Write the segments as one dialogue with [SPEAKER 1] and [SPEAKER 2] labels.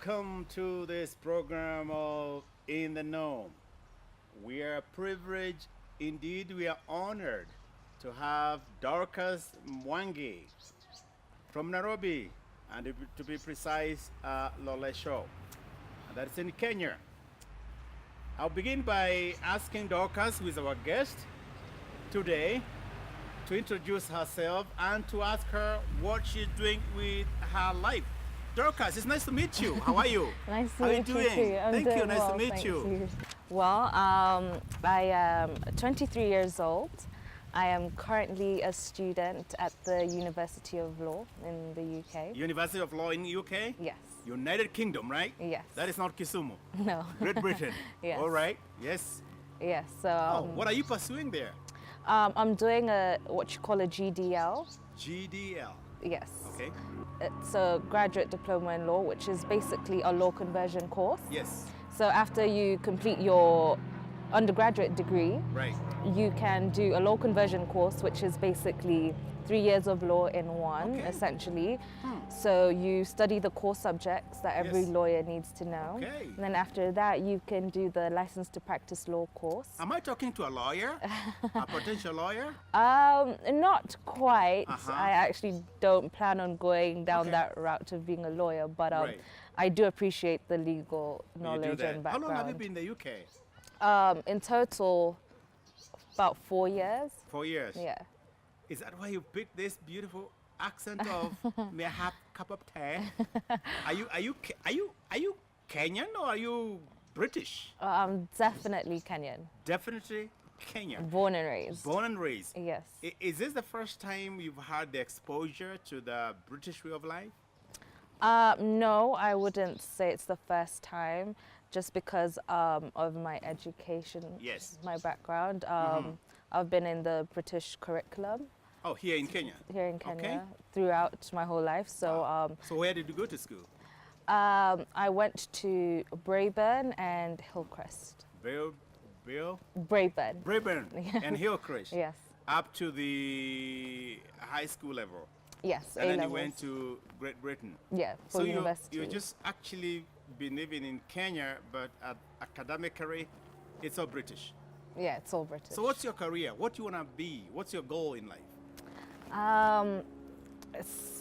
[SPEAKER 1] Welcome to this program of In the Know. We are privileged, indeed, we are honored to have Dorcas Mwangi from Nairobi, and to be precise, Lolesho, and that's in Kenya. I'll begin by asking Dorcas, who is our guest today, to introduce herself and to ask her what she's doing with her life. Dorcas, it's nice to meet you. How are you?
[SPEAKER 2] Nice to
[SPEAKER 1] How are you
[SPEAKER 2] meet you
[SPEAKER 1] doing?
[SPEAKER 2] too. I'm
[SPEAKER 1] Thank
[SPEAKER 2] doing
[SPEAKER 1] you. Nice
[SPEAKER 2] well,
[SPEAKER 1] to meet
[SPEAKER 2] thank
[SPEAKER 1] you.
[SPEAKER 2] Well, I am 23 years old. I am currently a student at the University of Law in the UK.
[SPEAKER 1] University of Law in UK?
[SPEAKER 2] Yes.
[SPEAKER 1] United Kingdom, right?
[SPEAKER 2] Yes.
[SPEAKER 1] That is not Kisumu.
[SPEAKER 2] No.
[SPEAKER 1] Great Britain.
[SPEAKER 2] Yes.
[SPEAKER 1] All right. Yes.
[SPEAKER 2] Yes. So
[SPEAKER 1] Oh, what are you pursuing there?
[SPEAKER 2] I'm doing what you call a GDL.
[SPEAKER 1] GDL.
[SPEAKER 2] Yes.
[SPEAKER 1] Okay.
[SPEAKER 2] It's a graduate diploma in law, which is basically a law conversion course.
[SPEAKER 1] Yes.
[SPEAKER 2] So after you complete your undergraduate degree,
[SPEAKER 1] Right.
[SPEAKER 2] you can do a law conversion course, which is basically 3 years of law in one,
[SPEAKER 1] Okay.
[SPEAKER 2] essentially. So you study the core subjects that every
[SPEAKER 1] Yes.
[SPEAKER 2] lawyer needs to know.
[SPEAKER 1] Okay.
[SPEAKER 2] And then after that, you can do the license to practice law course.
[SPEAKER 1] Am I talking to a lawyer? A potential lawyer?
[SPEAKER 2] Not quite.
[SPEAKER 1] Uh-huh.
[SPEAKER 2] I actually don't plan on going down
[SPEAKER 1] Okay.
[SPEAKER 2] that route of being a lawyer, but
[SPEAKER 1] Right.
[SPEAKER 2] I do appreciate the legal
[SPEAKER 1] You do
[SPEAKER 2] knowledge
[SPEAKER 1] that.
[SPEAKER 2] and
[SPEAKER 1] How
[SPEAKER 2] background.
[SPEAKER 1] long have you been in the UK?
[SPEAKER 2] In total, about 4 years.
[SPEAKER 1] 4 years.
[SPEAKER 2] Yeah.
[SPEAKER 1] Is that why you picked this beautiful accent of may I have a cup of tea? Are you Kenyan or are you British?
[SPEAKER 2] I'm definitely Kenyan.
[SPEAKER 1] Definitely Kenyan.
[SPEAKER 2] Born and raised.
[SPEAKER 1] Born and raised.
[SPEAKER 2] Yes.
[SPEAKER 1] Is this the first time you've had the exposure to the British way of life?
[SPEAKER 2] No, I wouldn't say it's the first time, just because of my education,
[SPEAKER 1] Yes.
[SPEAKER 2] my background. I've been in the British curriculum
[SPEAKER 1] Oh, here in Kenya.
[SPEAKER 2] here in Kenya
[SPEAKER 1] Okay.
[SPEAKER 2] throughout my whole life. So
[SPEAKER 1] So where did you go to school?
[SPEAKER 2] I went to Braeburn and Hillcrest.
[SPEAKER 1] Bill,
[SPEAKER 2] Braeburn.
[SPEAKER 1] Braeburn and Hillcrest.
[SPEAKER 2] Yes.
[SPEAKER 1] Up to the high school level.
[SPEAKER 2] Yes.
[SPEAKER 1] And then you
[SPEAKER 2] A-levels.
[SPEAKER 1] went to Great Britain.
[SPEAKER 2] Yeah, for
[SPEAKER 1] So
[SPEAKER 2] university.
[SPEAKER 1] you just actually been living in Kenya, but academically, it's all British.
[SPEAKER 2] Yeah, it's all British.
[SPEAKER 1] So what's your career? What do you want to be? What's your goal in life?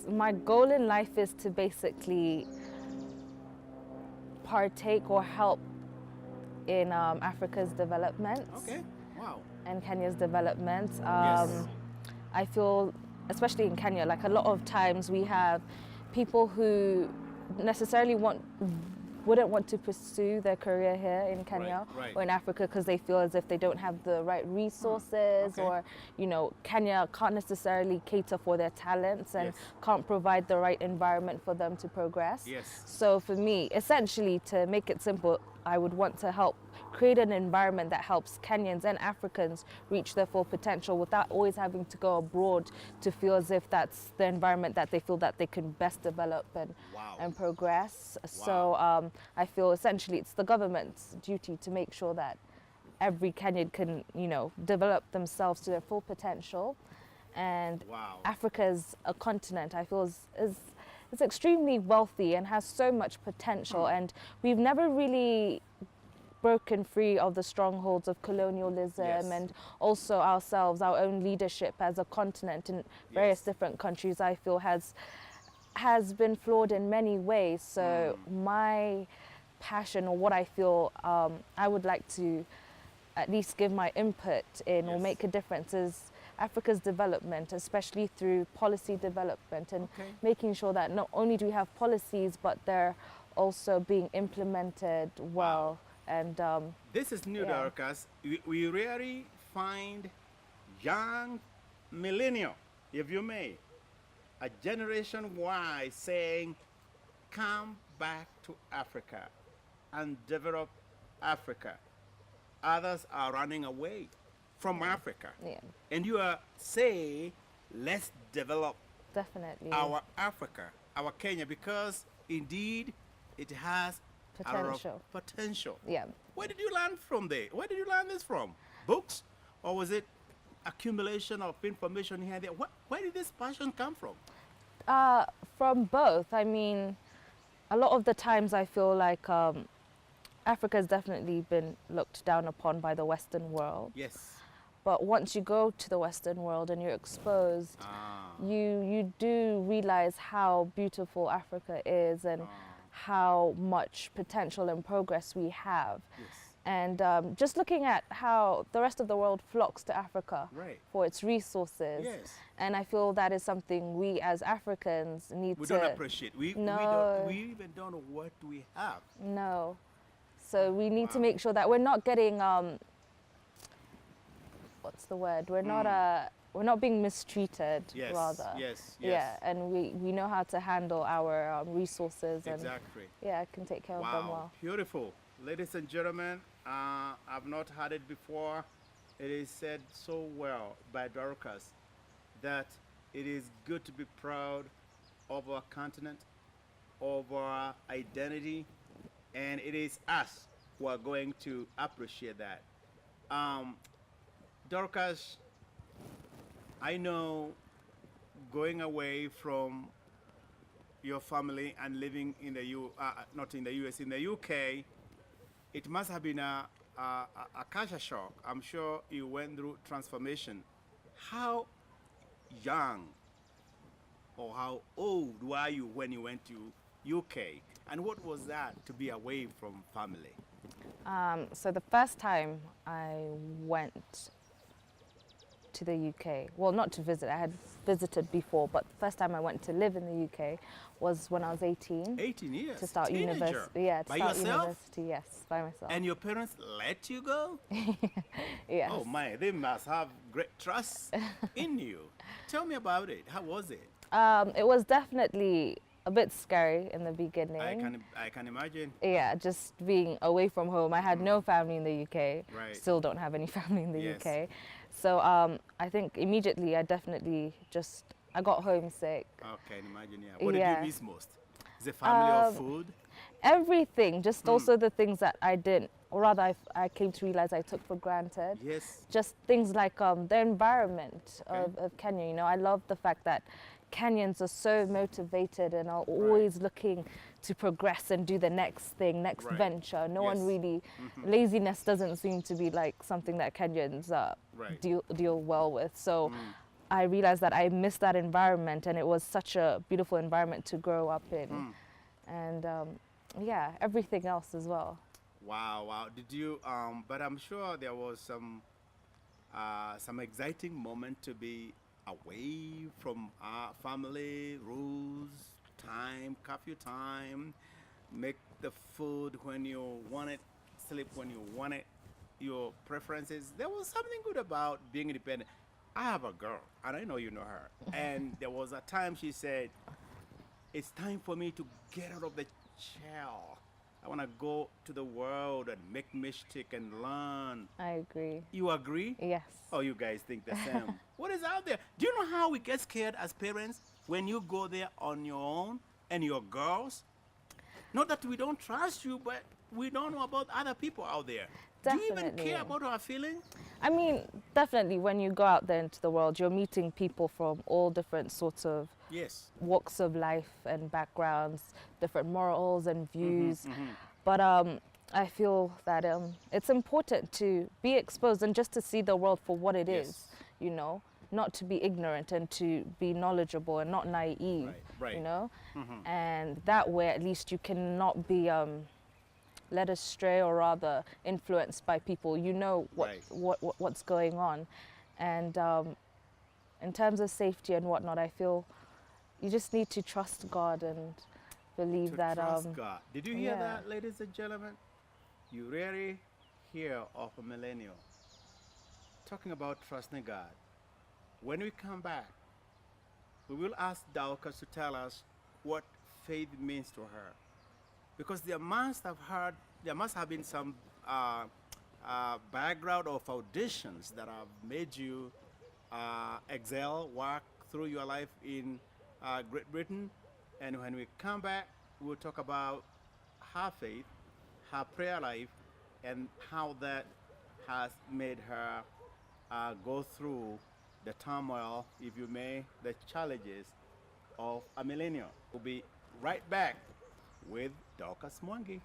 [SPEAKER 2] My goal in life is to basically partake or help in Africa's development
[SPEAKER 1] Okay. Wow.
[SPEAKER 2] and Kenya's development.
[SPEAKER 1] Yes.
[SPEAKER 2] I feel, especially in Kenya, like a lot of times we have people who necessarily wouldn't want to pursue their career here in Kenya
[SPEAKER 1] right.
[SPEAKER 2] or in Africa because they feel as if they don't have the right resources
[SPEAKER 1] Okay.
[SPEAKER 2] or, Kenya can't necessarily cater for their talents and
[SPEAKER 1] Yes.
[SPEAKER 2] can't provide the right environment for them to progress.
[SPEAKER 1] Yes.
[SPEAKER 2] So for me, essentially, to make it simple, I would want to help create an environment that helps Kenyans and Africans reach their full potential without always having to go abroad to feel as if that's the environment that they feel that they can best develop
[SPEAKER 1] Wow.
[SPEAKER 2] and progress. So I feel essentially it's the government's duty to make sure that every Kenyan can, develop themselves to their full potential. And
[SPEAKER 1] Wow.
[SPEAKER 2] Africa as a continent, I feel, is extremely wealthy and has so much potential. And we've never really broken free of the strongholds of colonialism
[SPEAKER 1] Yes.
[SPEAKER 2] and also ourselves, our own leadership as a continent in various
[SPEAKER 1] Yes.
[SPEAKER 2] different countries, I feel has been flawed in many ways. So my passion, or what I feel I would like to at least give my input in or
[SPEAKER 1] Yes.
[SPEAKER 2] make a difference is Africa's development, especially through policy development and
[SPEAKER 1] Okay.
[SPEAKER 2] making sure that not only do we have policies, but they're also being implemented well. And
[SPEAKER 1] This is new,
[SPEAKER 2] Yeah.
[SPEAKER 1] Dorcas. We rarely find young millennial, if you may, a generation Y saying, come back to Africa and develop Africa. Others are running away from Africa.
[SPEAKER 2] yeah,
[SPEAKER 1] And you are saying, let's develop
[SPEAKER 2] definitely.
[SPEAKER 1] our Africa, our Kenya, because indeed it has a lot
[SPEAKER 2] Potential.
[SPEAKER 1] of potential.
[SPEAKER 2] Yeah.
[SPEAKER 1] Where did you learn from there? Where did you learn this from? Books? Or was it accumulation of information here and there? Where did this passion come from?
[SPEAKER 2] From both. I mean, a lot of the times I feel like Africa has definitely been looked down upon by the Western world.
[SPEAKER 1] Yes.
[SPEAKER 2] But once you go to the Western world and you're exposed,
[SPEAKER 1] Ah.
[SPEAKER 2] you do realize how beautiful Africa is and how much potential and progress we have.
[SPEAKER 1] Yes.
[SPEAKER 2] And just looking at how the rest of the world flocks to Africa
[SPEAKER 1] Right.
[SPEAKER 2] for its resources.
[SPEAKER 1] Yes.
[SPEAKER 2] And I feel that is something we as Africans need
[SPEAKER 1] We
[SPEAKER 2] to...
[SPEAKER 1] don't appreciate.
[SPEAKER 2] No.
[SPEAKER 1] We even don't know what we have.
[SPEAKER 2] No. So we need to
[SPEAKER 1] Wow.
[SPEAKER 2] make sure that we're not getting... what's the word? We're not being mistreated,
[SPEAKER 1] Yes.
[SPEAKER 2] rather.
[SPEAKER 1] Yes. Yes.
[SPEAKER 2] Yeah, and we know how to handle our resources and
[SPEAKER 1] Exactly.
[SPEAKER 2] yeah, can take care of them
[SPEAKER 1] Wow,
[SPEAKER 2] well.
[SPEAKER 1] beautiful. Ladies and gentlemen, I've not heard it before. It is said so well by Dorcas that it is good to be proud of our continent, of our identity, and it is us who are going to appreciate that. Dorcas, I know going away from your family and living in the not in the US, in the UK, it must have been a culture shock. I'm sure you went through transformation. How young or how old were you when you went to UK? And what was that to be away from family?
[SPEAKER 2] So the first time I went to the UK, well, not to visit, I had visited before, but the first time I went to live in the UK was when I was 18.
[SPEAKER 1] 18 years.
[SPEAKER 2] To start
[SPEAKER 1] Teenager.
[SPEAKER 2] university. Yeah, to
[SPEAKER 1] By
[SPEAKER 2] start
[SPEAKER 1] yourself?
[SPEAKER 2] university, yes, by myself.
[SPEAKER 1] And your parents let you go?
[SPEAKER 2] Yes.
[SPEAKER 1] Oh my, they must have great trust in you. Tell me about it. How was it?
[SPEAKER 2] It was definitely a bit scary in the beginning.
[SPEAKER 1] I can imagine.
[SPEAKER 2] Yeah, just being away from home. I had no family in the UK.
[SPEAKER 1] Right.
[SPEAKER 2] Still don't have any family in the
[SPEAKER 1] Yes.
[SPEAKER 2] UK. So I think immediately I got homesick.
[SPEAKER 1] Okay, imagine, yeah. What
[SPEAKER 2] Yeah.
[SPEAKER 1] did you miss most? Is it family or food?
[SPEAKER 2] Everything, just also the things that I didn't, or rather I came to realize I took for granted.
[SPEAKER 1] Yes.
[SPEAKER 2] Just things like the environment
[SPEAKER 1] Okay.
[SPEAKER 2] of Kenya. You know, I love the fact that Kenyans are so motivated and are always looking to progress and do the next thing, next
[SPEAKER 1] Right.
[SPEAKER 2] venture. No one
[SPEAKER 1] Yes.
[SPEAKER 2] really, laziness doesn't seem to be like something that Kenyans
[SPEAKER 1] Right.
[SPEAKER 2] deal well with. So I realized that I missed that environment, and it was such a beautiful environment to grow up in. And yeah, everything else as well.
[SPEAKER 1] Wow, wow. Did you, but I'm sure there was some exciting moment to be away from family, rules, time, curfew time, make the food when you want it, sleep when you want it, your preferences. There was something good about being independent. I have a girl, and I know you know her. And there was a time she said, it's time for me to get out of the shell. I want to go to the world and make mistake and learn.
[SPEAKER 2] I agree.
[SPEAKER 1] You agree?
[SPEAKER 2] Yes.
[SPEAKER 1] Oh, you guys think the same. What is out there? Do you know how we get scared as parents when you go there on your own and your girls? Not that we don't trust you, but we don't know about other people out there. Do you even
[SPEAKER 2] Definitely.
[SPEAKER 1] care about our feelings?
[SPEAKER 2] I mean, definitely when you go out there into the world, you're meeting people from all different sorts of
[SPEAKER 1] Yes.
[SPEAKER 2] walks of life and backgrounds, different morals and views. But I feel that it's important to be exposed and just to see the world for what it is,
[SPEAKER 1] Yes.
[SPEAKER 2] you know, not to be ignorant and to be knowledgeable and not naive,
[SPEAKER 1] Right, right.
[SPEAKER 2] you know. And that way, at least you cannot be led astray or rather influenced by people. You know
[SPEAKER 1] Right.
[SPEAKER 2] what's going on. And in terms of safety and whatnot, I feel you just need to trust God and believe
[SPEAKER 1] To
[SPEAKER 2] that
[SPEAKER 1] trust God. Did you hear
[SPEAKER 2] yeah.
[SPEAKER 1] that, ladies and gentlemen? You rarely hear of a millennial talking about trusting God. When we come back, we will ask Dorcas to tell us what faith means to her. Because there must have been some background or foundations that have made you excel, work through your life in Great Britain. And when we come back, we'll talk about her faith, her prayer life, and how that has made her go through the turmoil, if you may, the challenges of a millennial. We'll be right back with Dorcas Mwangi.